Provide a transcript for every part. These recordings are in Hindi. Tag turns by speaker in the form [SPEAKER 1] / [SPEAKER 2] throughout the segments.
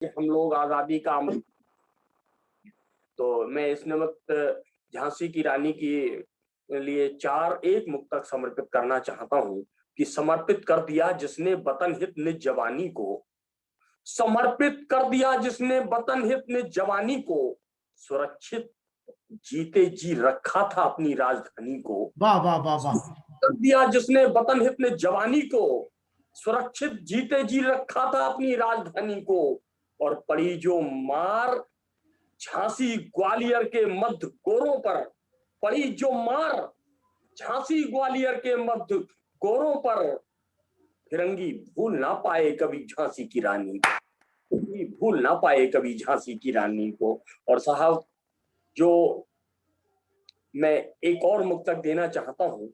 [SPEAKER 1] कि हम लोग आजादी का तो मैं इस निमित्त झांसी की रानी के लिए चार एक मुक्तक समर्पित करना चाहता हूं कि समर्पित कर दिया जिसने वतन हित निज जवानी को, समर्पित कर दिया जिसने वतन हित निज जवानी को, सुरक्षित जीते जी रखा था अपनी राजधानी को।
[SPEAKER 2] वाह वाह वाह वाह।
[SPEAKER 1] कर दिया जिसने वतन हित निज जवानी को, सुरक्षित जीते जी रखा था अपनी राजधानी को। और पड़ी जो मार झांसी ग्वालियर के मध्य गोरों पर, पड़ी जो मार झांसी ग्वालियर के मध्य गोरों पर, फिरंगी भूल ना पाए कभी झांसी की रानी को, भूल ना पाए कभी झांसी की रानी को। और साहब जो मैं एक और मुक्तक देना चाहता हूं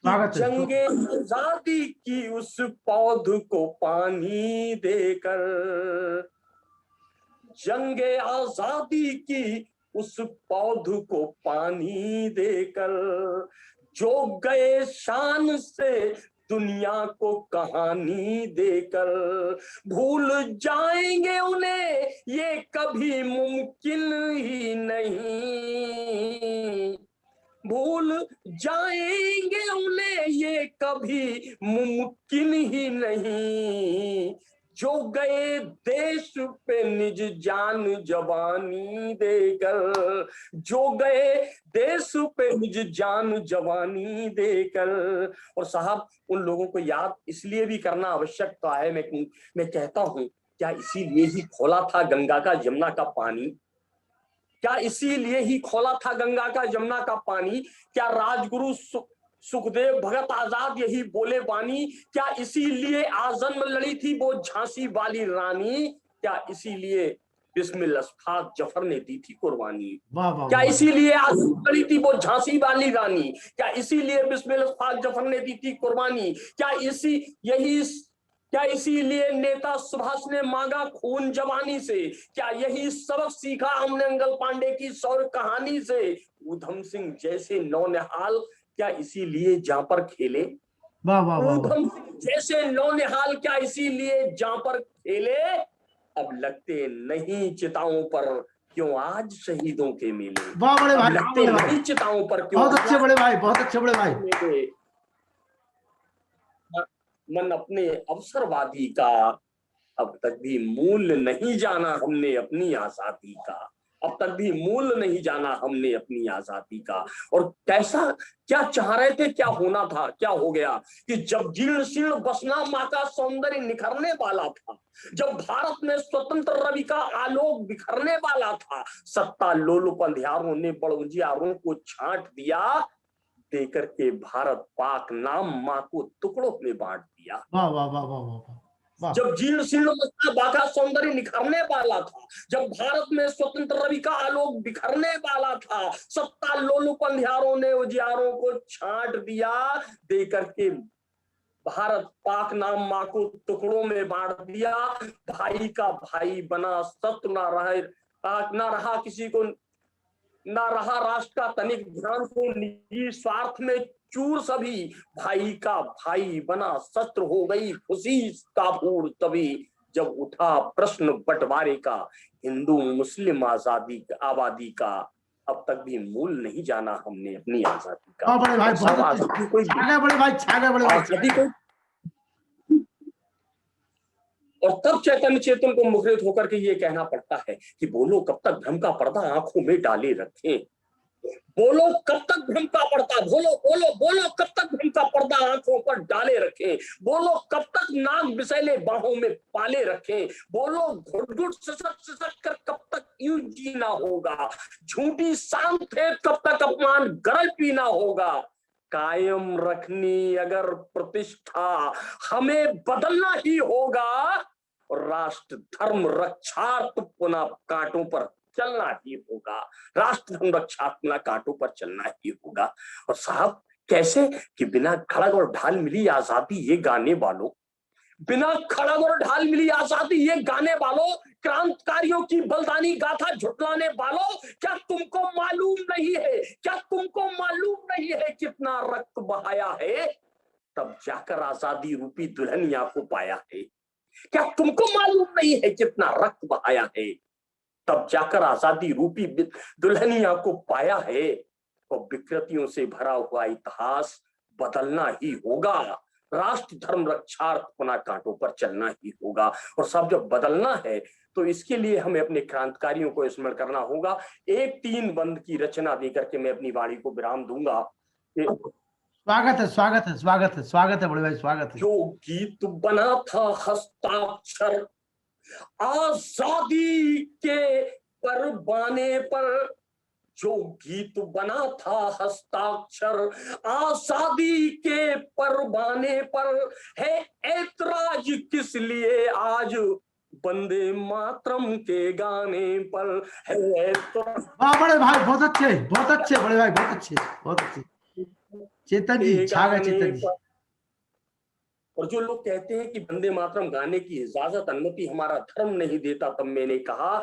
[SPEAKER 1] कि जंगे आजादी की उस पौध को पानी देकर, जंगे आजादी की उस पौध को पानी देकर, जो गए शान से दुनिया को कहानी देकर, भूल जाएंगे उन्हें ये कभी मुमकिन ही नहीं, भूल जाएंगे उन्हें ये कभी मुमकिन ही नहीं, जो गए देश पे निज जान जवानी देकर, जो गए देश पे निज जान जवानी देकर। और साहब उन लोगों को याद इसलिए भी करना आवश्यकता है, मैं कहता हूं क्या इसीलिए ही खोला था गंगा का यमुना का पानी, क्या इसीलिए ही खोला था गंगा का यमुना का पानी, क्या राजगुरु सुखदेव भगत आजाद यही बोले बानी, क्या इसीलिए आजन्म लड़ी थी वो झांसी वाली रानी, क्या इसीलिए बिस्मिल अस्फाक जफर ने दी थी कुर्बानी, क्या इसीलिए आजन्म लड़ी थी वो झांसी वाली रानी, क्या इसीलिए बिस्मिल अस्फाक जफर ने दी थी कुर्बानी, क्या इसीलिए नेता सुभाष ने मांगा खून जवानी से, क्या यही सबक सीखा हमने अंगल पांडे की शौर्य कहानी से, ऊधम सिंह जैसे नौनिहाल क्या इसीलिए जहां पर खेले, ऊधम सिंह जैसे नौनिहाल क्या इसीलिए जहां पर खेले, अब लगते नहीं चिताओं पर क्यों आज शहीदों के मेले,
[SPEAKER 2] वाह बड़े भाई,
[SPEAKER 1] लगते नहीं चिताओं पर क्यों,
[SPEAKER 2] बहुत अच्छे बड़े भाई, बहुत अच्छे बड़े भाई।
[SPEAKER 1] मन अपने अवसरवादी का अब तक भी मूल्य नहीं जाना हमने अपनी आजादी का, अब तक भी मूल्य नहीं जाना हमने अपनी आजादी का। और कैसा क्या चाह रहे थे, क्या होना था, क्या हो गया कि जब जीर्ण शीर्ण बसना माँ का सौंदर्य निखरने वाला था, जब भारत में स्वतंत्र रवि का आलोक बिखरने वाला था, सत्ता लोलुप अंधियारों ने बड़ उजियारों को छांट दिया, देकर के भारत पाक नाम माँ को टुकड़ों में बांट दिया।
[SPEAKER 2] वाह वाह वाह वाह वाह।
[SPEAKER 1] जब जीर्ण शीर्ण बाका सौंदर्य निखरने वाला था, जब भारत में स्वतंत्र रवि का आलोक बिखरने वाला था, सत्ता लोलुप अंधियारों ने उजियारों को छांट दिया, देकर के भारत पाक नाम माँ को टुकड़ों में बांट दिया, भाई का भाई बना सत्य ना रहा किसी को, ना रहा राष्ट्र का तनिक ध्यान को, निजी स्वार्थ में चूर सभी, भाई का भाई बना शस्त्र हो गई खुशी का भूर तभी, जब उठा प्रश्न बंटवारे का हिंदू मुस्लिम आबादी का, अब तक भी मूल नहीं जाना हमने अपनी आजादी का।
[SPEAKER 2] बड़े भाई
[SPEAKER 1] आजादी कोई आजादी कोई, और तब चैतन्य चेतन को मुखरित होकर के ये कहना पड़ता है कि बोलो कब तक भ्रम का पर्दा आंखों में डाले रखें, बोलो कब तक भ्रम का पर्दा, बोलो बोलो बोलो कब तक भ्रम का पर्दा आंखों पर डाले रखें, बोलो कब तक नाग बिसैले बाहों में पाले रखें, बोलो घुट घुट सिसक सिसक कर कब तक यूं जीना होगा, झूठी शान थे कब तक अपमान गरज पीना होगा, कायम रखनी अगर प्रतिष्ठा हमें बदलना ही होगा, और राष्ट्र धर्म रक्षार्थ पुनः कांटों पर चलना ही होगा, राष्ट्र धर्म रक्षात्मक कांटों पर चलना ही होगा। और साहब कैसे कि बिना खड़ग और ढाल मिली आजादी ये गाने वालों, बिना खड़ग और ढाल मिली आजादी ये गाने वालों, क्रांतिकारियों की बलिदानी गाथा झुटलाने वालों, क्या तुमको मालूम नहीं है, क्या तुमको मालूम नहीं है कितना रक्त बहाया है, तब जाकर आजादी रूपी दुल्हनिया को पाया है, क्या तुमको मालूम नहीं है कितना रक्त बहाया है, तब जाकर आजादी रूपी दुल्हनिया को पाया है। और विकृतियों से भरा हुआ इतिहास बदलना ही होगा, राष्ट्र धर्म रक्षार्थ पुनः कांटों पर चलना ही होगा। और सब जब बदलना है तो इसके लिए हमें अपने क्रांतिकारियों को स्मरण करना होगा। एक 3 बंद की रचना देकर के मैं अपनी वाणी को विराम दूंगा।
[SPEAKER 2] स्वागत है, स्वागत है, स्वागत है, स्वागत है बड़े भाई, स्वागत है।
[SPEAKER 1] जो गीत बना था हस्ताक्षर आजादी के परवाने पर, जो गीत बना था हस्ताक्षर आजादी के परवाने पर, है ऐतराज किस लिए आज वंदे मातरम के गाने पर है ऐतराज।
[SPEAKER 2] वाह बड़े भाई, बहुत अच्छे, बहुत अच्छे बड़े भाई, बहुत अच्छे, बहुत अच्छे। चेतन जी, छा गए चेतन जी।
[SPEAKER 1] और जो लोग कहते हैं कि वंदे मातरम गाने की इजाजत अनुमति हमारा धर्म नहीं देता, तब मैंने कहा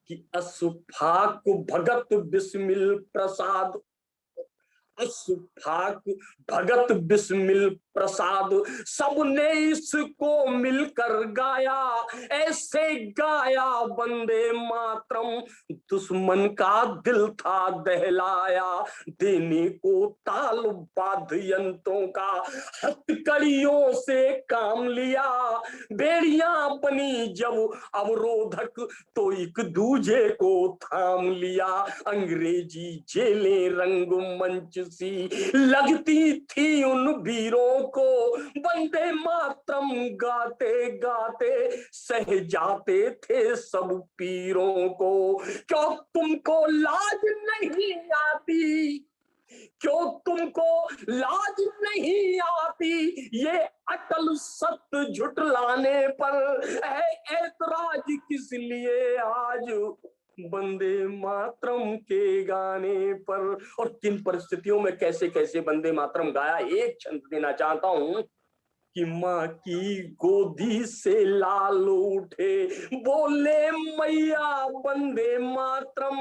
[SPEAKER 1] कि अशफाक भगत बिस्मिल प्रसाद, अशफाक भगत बिस्मिल प्रसाद, सबने इसको मिलकर गाया, ऐसे गाया वंदे मातरम, दुश्मन का दिल था दहलाया, देने को ताल वाद्य यंत्रों का हथकड़ियों से काम लिया, बेड़ियां बनी जब अवरोधक तो एक दूजे को थाम लिया, अंग्रेजी जेलें रंगमंच सी लगती थी उन वीरों को, वंदे मातरम गाते गाते सह जाते थे सब पीरों को। क्यों तुमको लाज नहीं आती, क्यों तुमको लाज नहीं आती, ये अटल सत्य झुटलाने पर है ऐतराज किस लिए आज वंदे मातरम के गाने पर। और किन परिस्थितियों में कैसे कैसे वंदे मातरम गाया, एक छंद देना चाहता हूं कि माँ की गोदी से लाल उठे बोले मैया वंदे मातरम,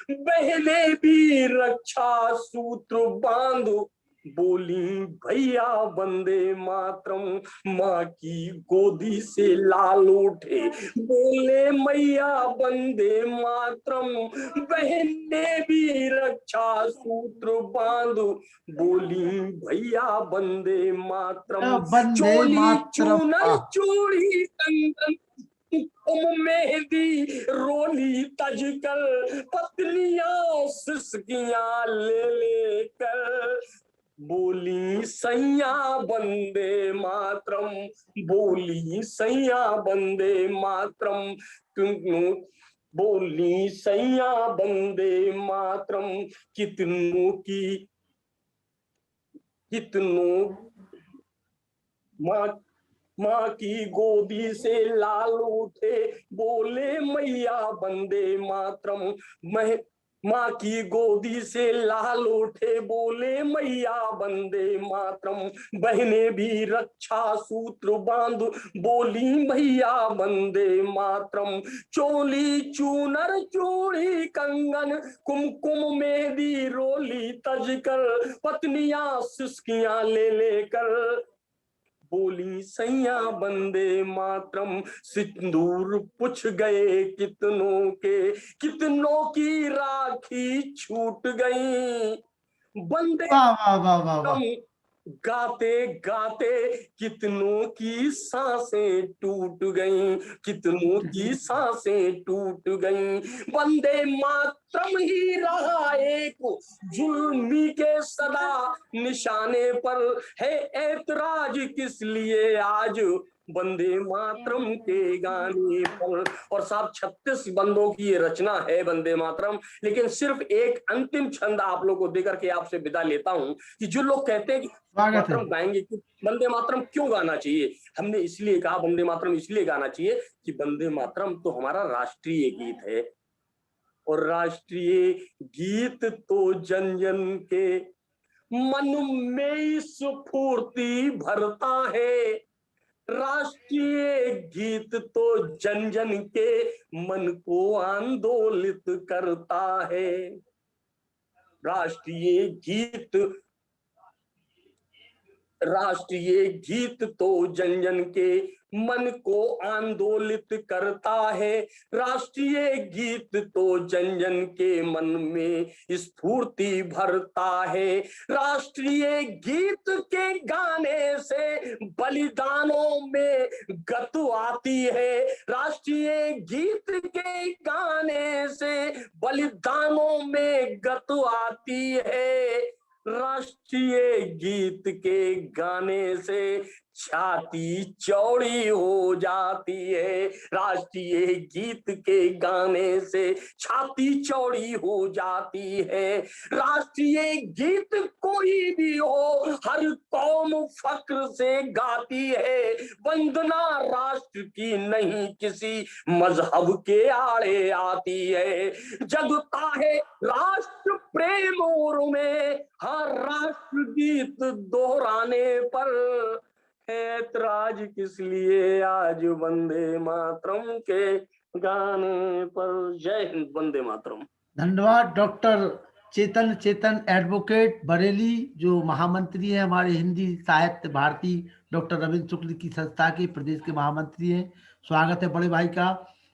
[SPEAKER 1] बहने भी रक्षा सूत्र बांधो बोली भैया वंदे मातरम, माँ की गोदी से लाल उठे बोले मैया वंदे मातरम, बहन ने भी रक्षा सूत्र बांधो बोली भैया वंदे मातरम,
[SPEAKER 2] वंदे
[SPEAKER 1] चोली
[SPEAKER 2] मातरम।
[SPEAKER 1] चूनर चूड़ी कंगन मेहंदी रोली तजकर, पत्नियां सिसकियां ले लेकर बोली सैया वंदे मातरम, बोली सैया वंदे मातरम, बोली सैया वंदे मातरम, कितनों की कितनों माँ की गोदी से लाल उठे बोले मैया वंदे मातरम, माँ की गोदी से लाल उठे बोले मैया वंदे मातरम, बहने भी रक्षा सूत्र बांध बोली भैया वंदे मातरम, चोली चूनर चूड़ी कंगन कुमकुम मेहंदी रोली तजकर, पत्नियां सिसकियां ले लेकर बोली सैया वंदे मातरम, सिंदूर पुछ गए कितनों के, कितनों की राखी छूट गई, वंदे
[SPEAKER 2] वाह वाह वाह वाह वाह।
[SPEAKER 1] गाते गाते कितनों की सांसें टूट गईं, कितनों की सांसें टूट गईं, वंदे मातरम ही रहा एक जुल्मी के सदा निशाने पर, है ऐतराज किस लिए आज वंदे मातरम के गाने पर। और साहब 36 बंदों की ये रचना है वंदे मातरम, लेकिन सिर्फ एक अंतिम छंद आप लोगों को देकर के आपसे विदा लेता हूं कि जो लोग कहते हैं कि
[SPEAKER 2] स्वागत है।
[SPEAKER 1] मातरम गाएंगे कि वंदे मातरम क्यों गाना चाहिए, हमने इसलिए कहा वंदे मातरम इसलिए गाना चाहिए कि वंदे मातरम तो हमारा राष्ट्रीय गीत है, और राष्ट्रीय गीत तो जन जन के मन में स्फूर्ति भरता है, राष्ट्रीय गीत तो जन जन के मन को आंदोलित करता है, राष्ट्रीय गीत राष्ट्रीय गीत तो जन जन के मन को आंदोलित करता है। राष्ट्रीय गीत तो जन जन के मन में स्फूर्ति भरता है। राष्ट्रीय गीत के गाने से बलिदानों में गत आती है। राष्ट्रीय गीत के गाने से बलिदानों में गत आती है। राष्ट्रीय गीत के गाने से छाती चौड़ी हो जाती है। राष्ट्रीय गीत के गाने से छाती चौड़ी हो जाती है। राष्ट्रीय गीत कोई भी हो हर कौम फक्र से गाती है। वंदना राष्ट्र की नहीं किसी मजहब के आड़े आती है। जगता है राष्ट्र प्रेम और में हर राष्ट्र गीत दोहराने पर ऐतराज किस लिए आज वंदे मातरम के गाने पर। जय हिंद, वंदे मातरम।
[SPEAKER 2] धन्यवाद डॉक्टर चेतन एडवोकेट बरेली, जो महामंत्री हैं हमारे हिंदी साहित्य भारती डॉक्टर रविंद्र शुक्ल की संस्था के प्रदेश के महामंत्री हैं। स्वागत है बड़े भाई का।